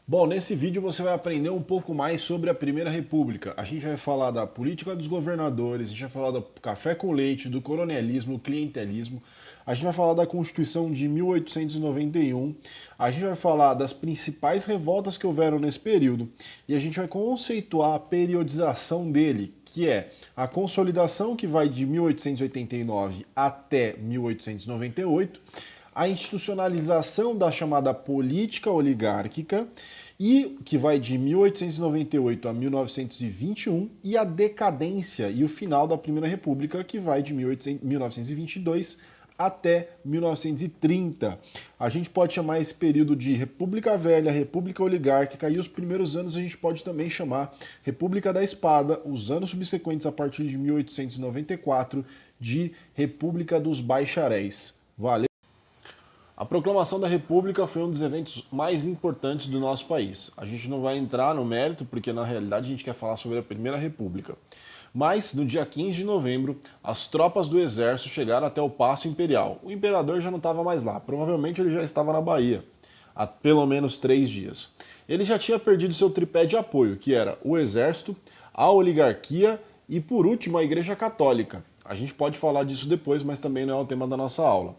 Bom, nesse vídeo você vai aprender um pouco mais sobre a Primeira República. A gente vai falar da política dos governadores, a gente vai falar do café com leite, do coronelismo, clientelismo, a gente vai falar da Constituição de 1891, a gente vai falar das principais revoltas que houveram nesse período e a gente vai conceituar a periodização dele, que é a consolidação que vai de 1889 até 1898, a institucionalização da chamada política oligárquica, e que vai de 1898 a 1921, e a decadência e o final da Primeira República, que vai de 1922 até 1930. A gente pode chamar esse período de República Velha, República Oligárquica, e os primeiros anos a gente pode também chamar República da Espada, os anos subsequentes a partir de 1894 de República dos Bacharéis. Valeu! A proclamação da República foi um dos eventos mais importantes do nosso país. A gente não vai entrar no mérito, porque na realidade a gente quer falar sobre a Primeira República. Mas, no dia 15 de novembro, as tropas do exército chegaram até o Paço Imperial. O imperador já não estava mais lá, provavelmente ele já estava na Bahia, há pelo menos 3 dias. Ele já tinha perdido seu tripé de apoio, que era o exército, a oligarquia e, por último, a Igreja Católica. A gente pode falar disso depois, mas também não é o tema da nossa aula.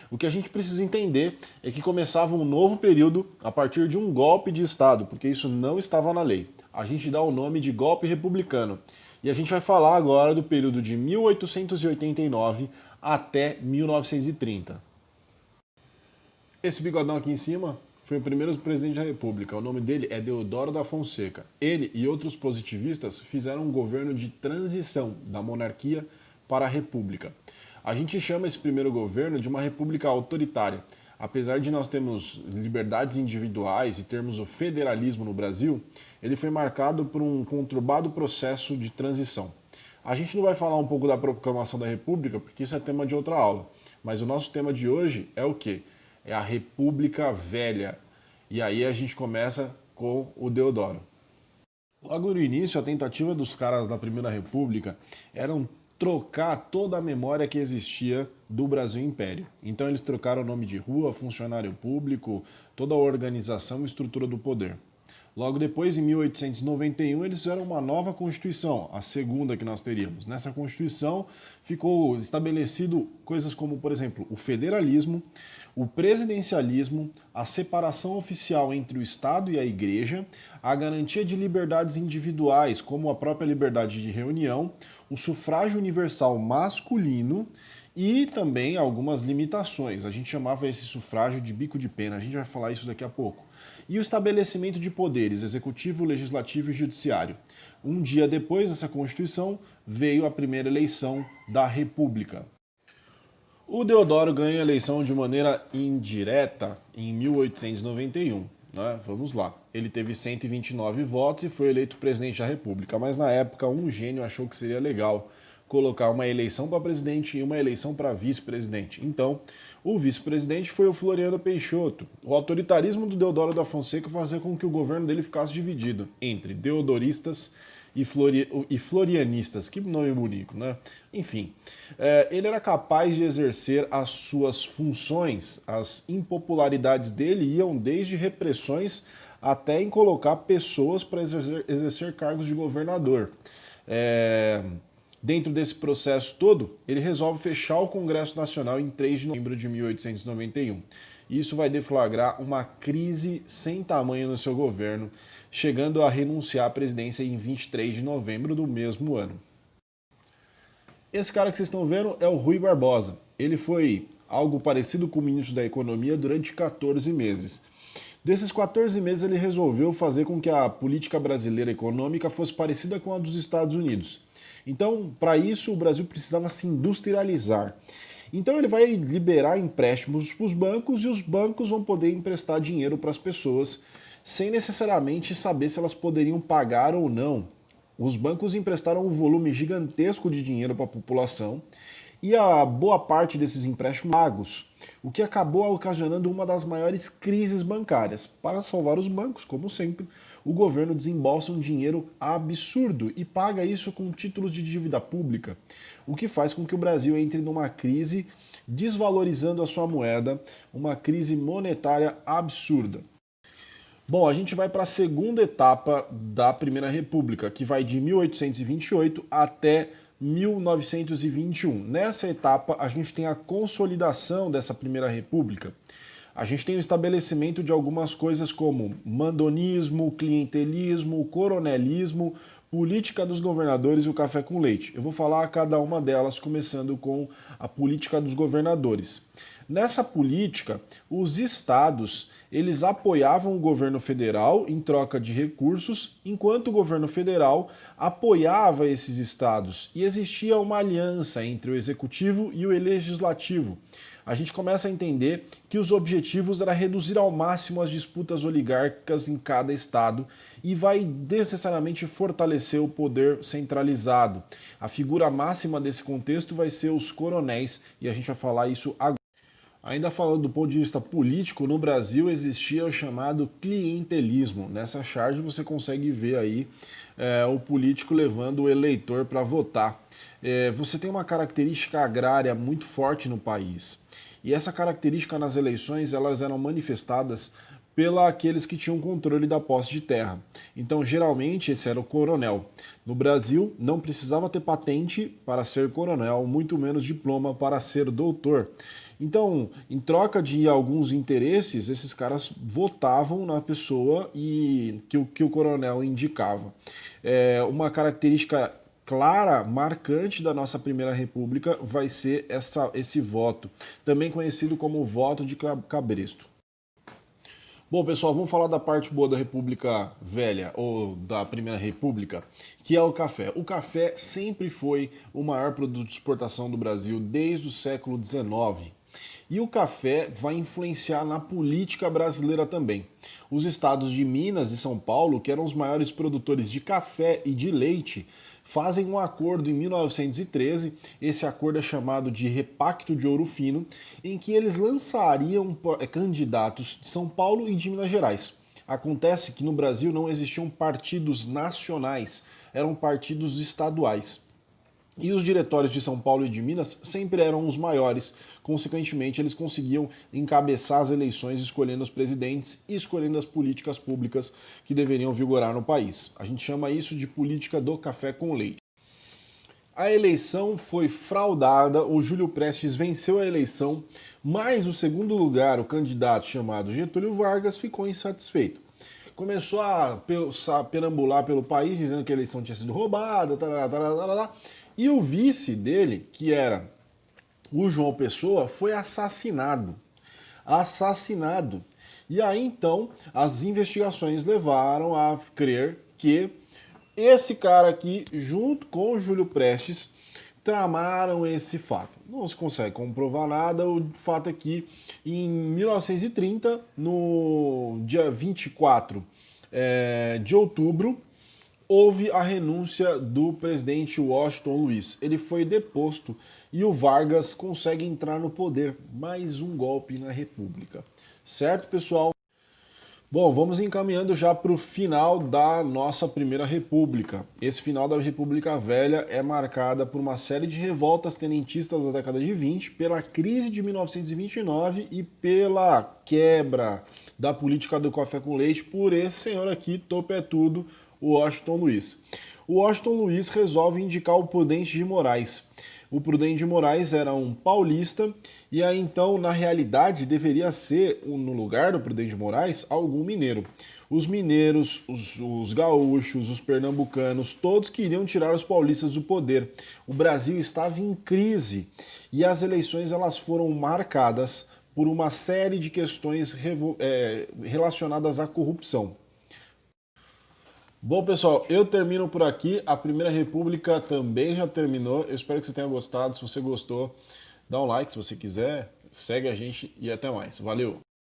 O que a gente precisa entender é que começava um novo período a partir de um golpe de Estado, porque isso não estava na lei. A gente dá o nome de golpe republicano. E a gente vai falar agora do período de 1889 até 1930. Esse bigodão aqui em cima foi o primeiro presidente da República. O nome dele é Deodoro da Fonseca. Ele e outros positivistas fizeram um governo de transição da monarquia para a república. A gente chama esse primeiro governo de uma república autoritária. Apesar de nós termos liberdades individuais e termos o federalismo no Brasil, ele foi marcado por um conturbado processo de transição. A gente não vai falar um pouco da proclamação da República, porque isso é tema de outra aula. Mas o nosso tema de hoje é o quê? É a República Velha. E aí a gente começa com o Deodoro. Logo no início, a tentativa dos caras da Primeira República eram trocar toda a memória que existia do Brasil Império. Então eles trocaram o nome de rua, funcionário público, toda a organização e estrutura do poder. Logo depois, em 1891, eles fizeram uma nova Constituição, a segunda que nós teríamos. Nessa Constituição ficou estabelecido coisas como, por exemplo, o federalismo, o presidencialismo, a separação oficial entre o Estado e a Igreja, a garantia de liberdades individuais, como a própria liberdade de reunião, o sufrágio universal masculino e também algumas limitações. A gente chamava esse sufrágio de bico de pena, a gente vai falar isso daqui a pouco. E o estabelecimento de poderes executivo, legislativo e judiciário. Um dia depois dessa Constituição, veio a primeira eleição da República. O Deodoro ganha a eleição de maneira indireta em 1891. Né? Vamos lá. Ele teve 129 votos e foi eleito presidente da República, mas na época um gênio achou que seria legal colocar uma eleição para presidente e uma eleição para vice-presidente. Então, o vice-presidente foi o Floriano Peixoto. O autoritarismo do Deodoro da Fonseca fazia com que o governo dele ficasse dividido entre deodoristas e florianistas. Que nome bonito, né? Enfim, ele era capaz de exercer as suas funções, as impopularidades dele iam desde repressões até em colocar pessoas para exercer cargos de governador. Dentro desse processo todo, ele resolve fechar o Congresso Nacional em 3 de novembro de 1891. Isso vai deflagrar uma crise sem tamanho no seu governo, chegando a renunciar à presidência em 23 de novembro do mesmo ano. Esse cara que vocês estão vendo é o Rui Barbosa. Ele foi algo parecido com o ministro da Economia durante 14 meses. Desses 14 meses, ele resolveu fazer com que a política brasileira econômica fosse parecida com a dos Estados Unidos. Então, para isso, o Brasil precisava se industrializar. Então, ele vai liberar empréstimos para os bancos e os bancos vão poder emprestar dinheiro para as pessoas sem necessariamente saber se elas poderiam pagar ou não. Os bancos emprestaram um volume gigantesco de dinheiro para a população e a boa parte desses empréstimos pagos, o que acabou ocasionando uma das maiores crises bancárias. Para salvar os bancos, como sempre, o governo desembolsa um dinheiro absurdo e paga isso com títulos de dívida pública, o que faz com que o Brasil entre numa crise desvalorizando a sua moeda, uma crise monetária absurda. Bom, a gente vai para a segunda etapa da Primeira República, que vai de 1828 até 1921. Nessa etapa, a gente tem a consolidação dessa Primeira República. A gente tem o estabelecimento de algumas coisas como mandonismo, clientelismo, coronelismo, política dos governadores e o café com leite. Eu vou falar a cada uma delas, começando com a política dos governadores. Nessa política, os estados eles apoiavam o governo federal em troca de recursos, enquanto o governo federal apoiava esses estados. E existia uma aliança entre o executivo e o legislativo. A gente começa a entender que os objetivos era reduzir ao máximo as disputas oligárquicas em cada estado e vai necessariamente fortalecer o poder centralizado. A figura máxima desse contexto vai ser os coronéis e a gente vai falar isso agora. Ainda falando do ponto de vista político, no Brasil existia o chamado clientelismo. Nessa charge você consegue ver aí o político levando o eleitor para votar. Você tem uma característica agrária muito forte no país. E essa característica nas eleições elas eram manifestadas pela aqueles que tinham controle da posse de terra. Então, geralmente, esse era o coronel. No Brasil, não precisava ter patente para ser coronel, muito menos diploma para ser doutor. Então, em troca de alguns interesses, esses caras votavam na pessoa e que o coronel indicava. Uma característica clara, marcante da nossa Primeira República vai ser esse voto, também conhecido como voto de cabresto. Bom, pessoal, vamos falar da parte boa da República Velha, ou da Primeira República, que é o café. O café sempre foi o maior produto de exportação do Brasil desde o século XIX. E o café vai influenciar na política brasileira também. Os estados de Minas e São Paulo, que eram os maiores produtores de café e de leite, fazem um acordo em 1913, esse acordo é chamado de Repacto de Ouro Fino, em que eles lançariam candidatos de São Paulo e de Minas Gerais. Acontece que no Brasil não existiam partidos nacionais, eram partidos estaduais. E os diretórios de São Paulo e de Minas sempre eram os maiores, consequentemente eles conseguiam encabeçar as eleições escolhendo os presidentes e escolhendo as políticas públicas que deveriam vigorar no país. A gente chama isso de política do café com leite. A eleição foi fraudada, o Júlio Prestes venceu a eleição, mas o segundo lugar, o candidato chamado Getúlio Vargas, ficou insatisfeito. Começou a perambular pelo país dizendo que a eleição tinha sido roubada, e o vice dele, que era o João Pessoa, foi assassinado. E aí então as investigações levaram a crer que esse cara aqui, junto com o Júlio Prestes, tramaram esse fato. Não se consegue comprovar nada, o fato é que em 1930, no dia 24 de outubro, houve a renúncia do presidente Washington Luiz. Ele foi deposto e o Vargas consegue entrar no poder. Mais um golpe na República. Certo, pessoal? Bom, vamos encaminhando já para o final da nossa Primeira República. Esse final da República Velha é marcada por uma série de revoltas tenentistas da década de 20, pela crise de 1929 e pela quebra da política do café com leite por esse senhor aqui, topetudo, o Washington Luiz. O Washington Luiz resolve indicar o Prudente de Moraes. O Prudente de Moraes era um paulista e aí então, na realidade, deveria ser, no lugar do Prudente de Moraes, algum mineiro. Os mineiros, os gaúchos, os pernambucanos, todos queriam tirar os paulistas do poder. O Brasil estava em crise e as eleições elas foram marcadas por uma série de questões relacionadas à corrupção. Bom, pessoal, eu termino por aqui. A Primeira República também já terminou. Eu espero que você tenha gostado. Se você gostou, dá um like se você quiser. Segue a gente e até mais. Valeu!